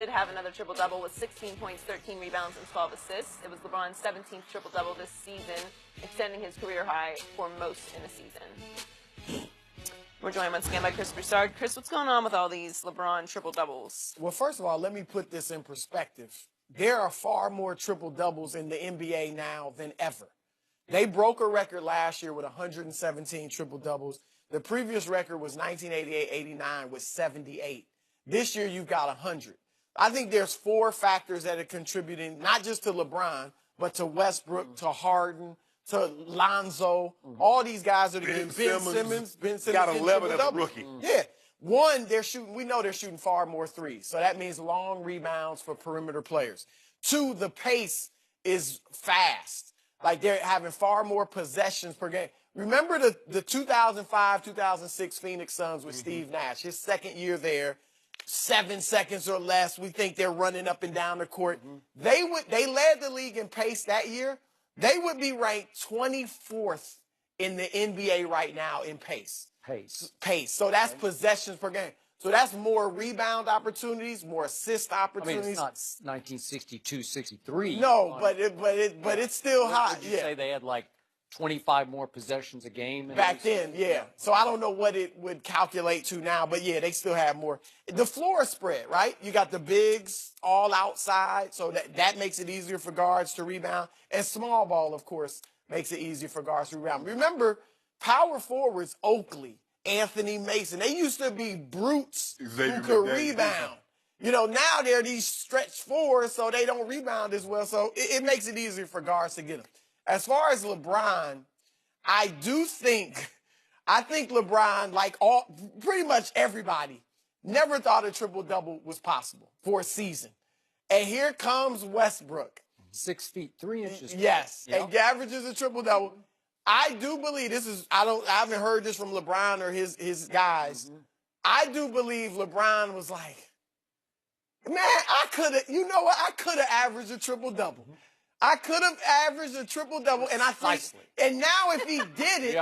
did have another triple-double with 16 points, 13 rebounds, and 12 assists. It was LeBron's 17th triple-double this season, extending his career high for most in a season. We're joined once again by Chris Broussard. Chris, what's going on with all these LeBron triple-doubles? Well, first of all, let me put this in perspective. There are far more triple-doubles in the NBA now than ever. They broke a record last year with 117 triple-doubles. The previous record was 1988-89 with 78. This year, you've got 100. I think there's four factors that are contributing, not just to LeBron, but to Westbrook, to Harden, to Lonzo. All these guys are getting Ben Simmons got 11 as a rookie. Yeah. One, we know they're shooting far more threes. So that means long rebounds for perimeter players. Two, the pace is fast. Like they're having far more possessions per game. Remember the 2005-2006 Phoenix Suns with Steve Nash, his second year there, 7 seconds or less. We think they're running up and down the court. They led the league in pace that year. They would be ranked 24th in the NBA right now in pace. Pace. So that's possessions per game. So that's more rebound opportunities, more assist opportunities. I mean, it's not 1962, 63. No, but it's still high. Would you say they had like 25 more possessions a game? Back then, yeah. So I don't know what it would calculate to now, but yeah, they still have more. The floor spread, right? You got the bigs all outside, so that makes it easier for guards to rebound. And small ball, of course, makes it easier for guards to rebound. Remember, power forwards, Oakley, Anthony Mason, they used to be brutes who could rebound. You know, now they're these stretch fours, so they don't rebound as well. So it makes it easier for guards to get them. As far as LeBron, I think LeBron, like pretty much everybody, never thought a triple-double was possible for a season. And here comes Westbrook. 6 feet 3 inches. Yes, Yep. and averages a triple-double. I do believe I haven't heard this from LeBron or his guys. I do believe LeBron was like, man, I could have averaged a triple-double. I could have averaged a triple-double, and I think, and now if he did it,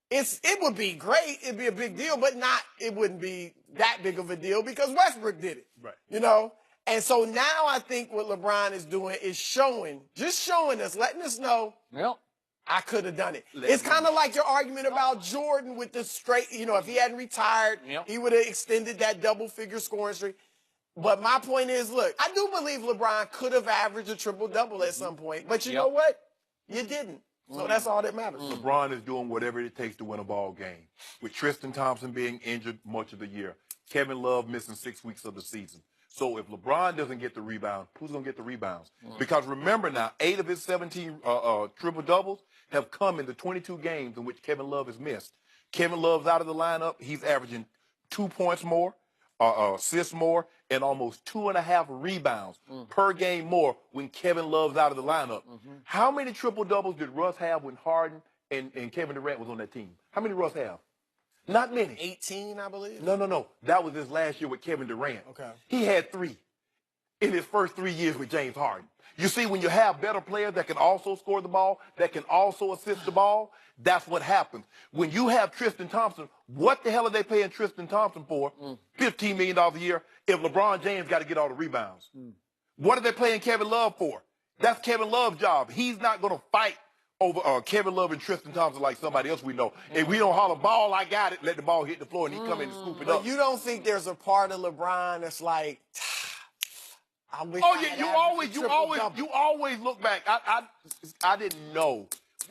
it would be great. It'd be a big deal, but it wouldn't be that big of a deal because Westbrook did it. Right. You know? And so now I think what LeBron is doing is showing us, letting us know, I could have done it. It's kind of like your argument about Jordan with the straight, if he hadn't retired, he would have extended that double-figure scoring streak. But my point is, look, I do believe LeBron could have averaged a triple-double at some point. But you know what? You didn't. So that's all that matters. LeBron is doing whatever it takes to win a ball game. With Tristan Thompson being injured much of the year, Kevin Love missing 6 weeks of the season. So if LeBron doesn't get the rebound, who's going to get the rebounds? Because remember now, 8 of his 17 triple-doubles have come in the 22 games in which Kevin Love has missed. Kevin Love's out of the lineup. He's averaging 2 points more, assists more, and almost 2.5 rebounds per game more when Kevin Love's out of the lineup. How many triple-doubles did Russ have when Harden and Kevin Durant was on that team? How many Russ have? Not many. 18, I believe. No. That was his last year with Kevin Durant. Okay. He had 3 in his first 3 years with James Harden. You see, when you have better players that can also score the ball, that can also assist the ball, that's what happens. When you have Tristan Thompson, what the hell are they paying Tristan Thompson for? $15 million a year if LeBron James got to get all the rebounds. What are they paying Kevin Love for? That's Kevin Love's job. He's not going to fight over Kevin Love and Tristan Thompson like somebody else we know. And we don't holler, ball, I got it, let the ball hit the floor, and he come in and scoop it up. But you don't think there's a part of LeBron that's like, I wish you always look back. I didn't know.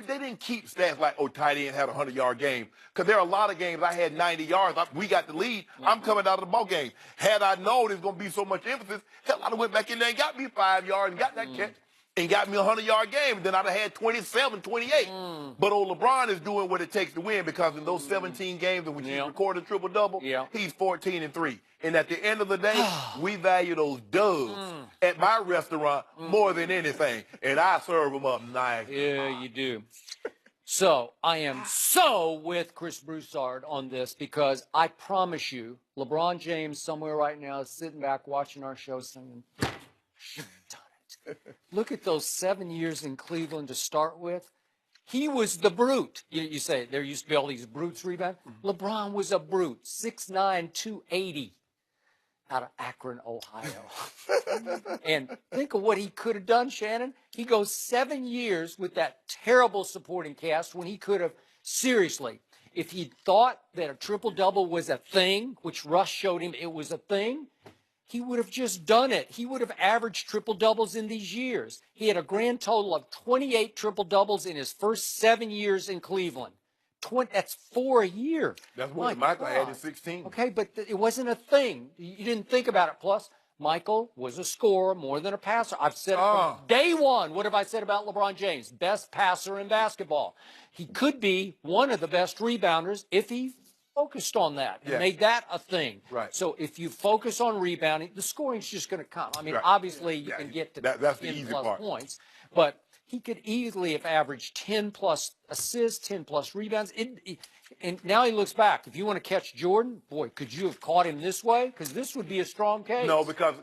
They didn't keep stats like, tight end had a 100-yard game. Because there are a lot of games I had 90 yards. We got the lead. I'm coming out of the ball game. Had I known there's going to be so much emphasis, hell, I'd have went back in there and got me 5 yards and got that catch and got me a 100-yard game. Then I'd have had 27, 28. But old LeBron is doing what it takes to win because in those 17 games in which he recorded a triple-double, he's 14-3. And at the end of the day, we value those dubs at my restaurant more than anything. And I serve them up nice. Yeah, you do. So I am so with Chris Broussard on this because I promise you, LeBron James somewhere right now is sitting back watching our show saying, should have done it. Look at those 7 years in Cleveland to start with. He was the brute. You say there used to be all these brutes rebound. LeBron was a brute, 6'9", 280. out of Akron, Ohio. And think of what he could have done, Shannon. He goes 7 years with that terrible supporting cast when he could have, seriously, if he thought that a triple-double was a thing, which Russ showed him it was a thing, he would have just done it. He would have averaged triple-doubles in these years. He had a grand total of 28 triple-doubles in his first 7 years in Cleveland. That's 4 a year. That's what Michael had in 16. Okay, but it wasn't a thing. You didn't think about it. Plus, Michael was a scorer more than a passer. I've said it from day one. What have I said about LeBron James? Best passer in basketball. He could be one of the best rebounders if he focused on that and made that a thing. Right. So if you focus on rebounding, the scoring's just going to come. I mean, obviously you can get to that's the 10 easy plus part. points, but he could easily have averaged 10 plus assists, 10 plus rebounds. And now he looks back. If you want to catch Jordan, boy, could you have caught him this way? Because this would be a strong case. No, because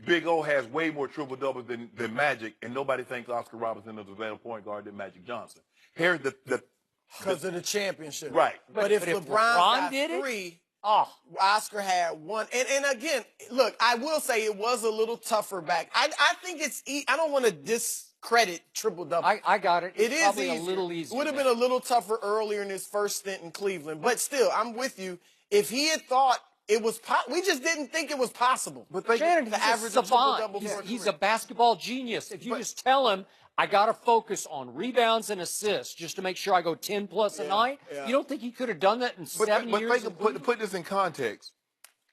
Big O has way more triple doubles than Magic, and nobody thinks Oscar Robertson is a better point guard than Magic Johnson. Here's because of the championship. Right. But if LeBron got did it? 3, Oscar had 1. And again, look, I will say it was a little tougher back. I think it's I don't want to discredit triple-double. I got it. It is probably easier. a little easier. It would have been a little tougher earlier in his first stint in Cleveland. But still, I'm with you. If he had thought it was we just didn't think it was possible. But they Shannon, he's average a a triple-double savant. for a He's career. a basketball genius. If you just tell him, I got to focus on rebounds and assists just to make sure I go 10 plus a night, you don't think he could have done that in 7 years? But put this in context.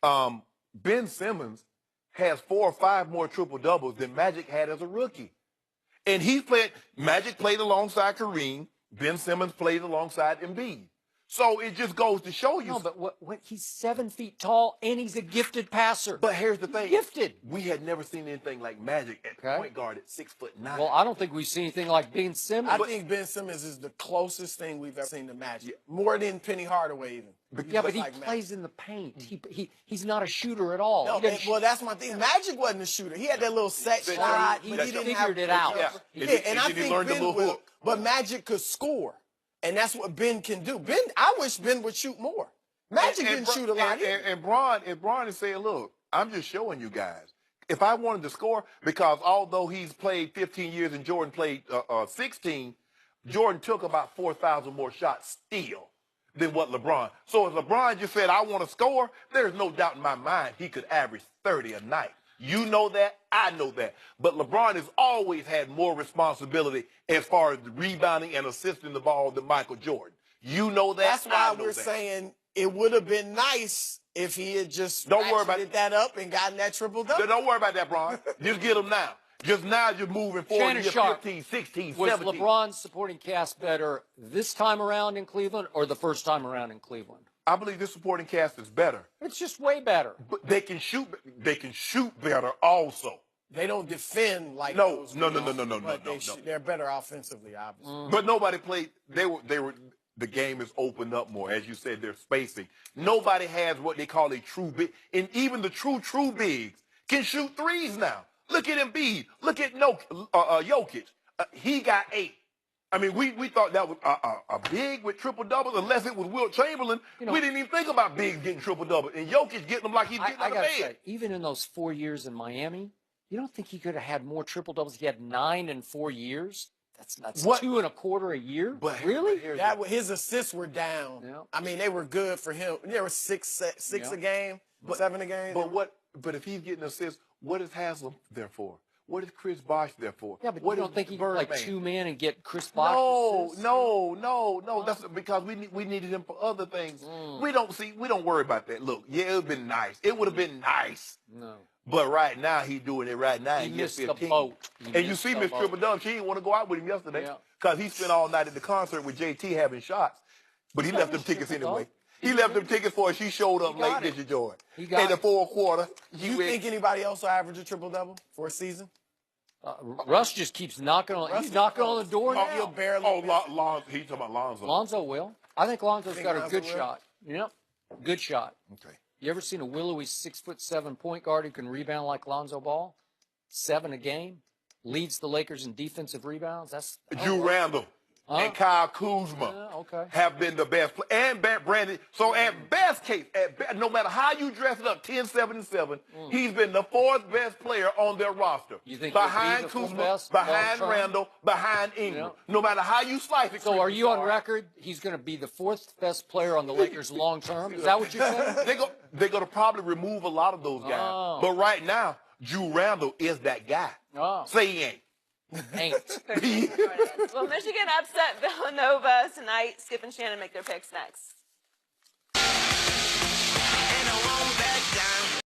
Ben Simmons has 4 or 5 more triple doubles than Magic had as a rookie. And Magic played alongside Kareem. Ben Simmons played alongside Embiid. So it just goes to show you. No, but he's 7 feet tall and he's a gifted passer. But here's the thing. Gifted. We had never seen anything like Magic at point guard at 6'9". Well, I don't think we've seen anything like Ben Simmons. I think Ben Simmons is the closest thing we've ever seen to Magic. More than Penny Hardaway even. But he plays in the paint. He's not a shooter at all. No, well, that's my thing. Magic wasn't a shooter. He had that little set shot, but he didn't have it out. And I think Ben will. But Magic could score. And that's what Ben can do. I wish Ben would shoot more. Magic didn't shoot a lot. And Bron is saying, look, I'm just showing you guys. If I wanted to score, because although he's played 15 years and Jordan played 16, Jordan took about 4,000 more shots still than what LeBron. So if LeBron just said, I want to score, there's no doubt in my mind he could average 30 a night. You know that. I know that. But LeBron has always had more responsibility as far as rebounding and assisting the ball than Michael Jordan. You know that. That's why we're saying it would have been nice if he had just ratcheted that up and gotten that triple-double. Don't worry about that, Bron. Just get him now. Just now you're moving forward. You're 15, 16, 17. Was LeBron's supporting cast better this time around in Cleveland or the first time around in Cleveland? I believe this supporting cast is better. It's just way better. But they can shoot. They can shoot better also. They don't defend like No. those. But they're better offensively, obviously. But nobody played. They were. The game is opened up more, as you said. They're spacing. Nobody has what they call a true big, and even the true bigs can shoot threes now. Look at Embiid. Look at Jokic. He got 8. I mean, we thought that was a big with triple doubles, unless it was Wilt Chamberlain. We didn't even think about bigs getting triple doubles, and Jokic getting them like he's getting out of bed. Say, even in those 4 years in Miami, you don't think he could have had more triple doubles? He had 9 in 4 years. That's 2 1/4 a year. But really, his assists were down. Yeah. I mean, they were good for him. They were 6 a game, 7 a game. But if he's getting assists, what is Haslam there for? What is Chris Bosh there for? Yeah, but what you don't think he could like 2 men and get Chris Bosh? No. That's because we needed him for other things. We don't worry about that. Look, it would have been nice. It would have been nice. No. But right now he's doing it right now. He missed the 15. boat. And you see Miss Triple Double, she didn't want to go out with him yesterday because he spent all night at the concert with JT having shots. But he left them tickets anyway. He left them tickets for her. She showed up late, did you, Jordan? He got in the fourth quarter. Do you think anybody else will average a triple-double for a season? Russ just keeps knocking on. He's knocking on the door now. He'll barely. He's talking about Lonzo. Lonzo will. I think Lonzo's got a good shot. Yep, good shot. Okay. You ever seen a willowy 6'7" point guard who can rebound like Lonzo Ball? 7 a game, leads the Lakers in defensive rebounds. That's Drew Randall. and Kyle Kuzma okay. have been the best. And Brandon. So at best case, no matter how you dress it up, 10, 7, and 7, he's been the 4th best player on their roster. You think behind he'll be the Kuzma, best behind long-term? Randall, behind Ingram. No matter how you slice it. So are you on record? He's going to be the 4th best player on the Lakers long term. Is that what you're saying? They're going to probably remove a lot of those guys. But right now, Drew Randall is that guy. Say he ain't. Ain't. Well, Michigan upset Villanova tonight. Skip and Shannon make their picks next. And I won't back down.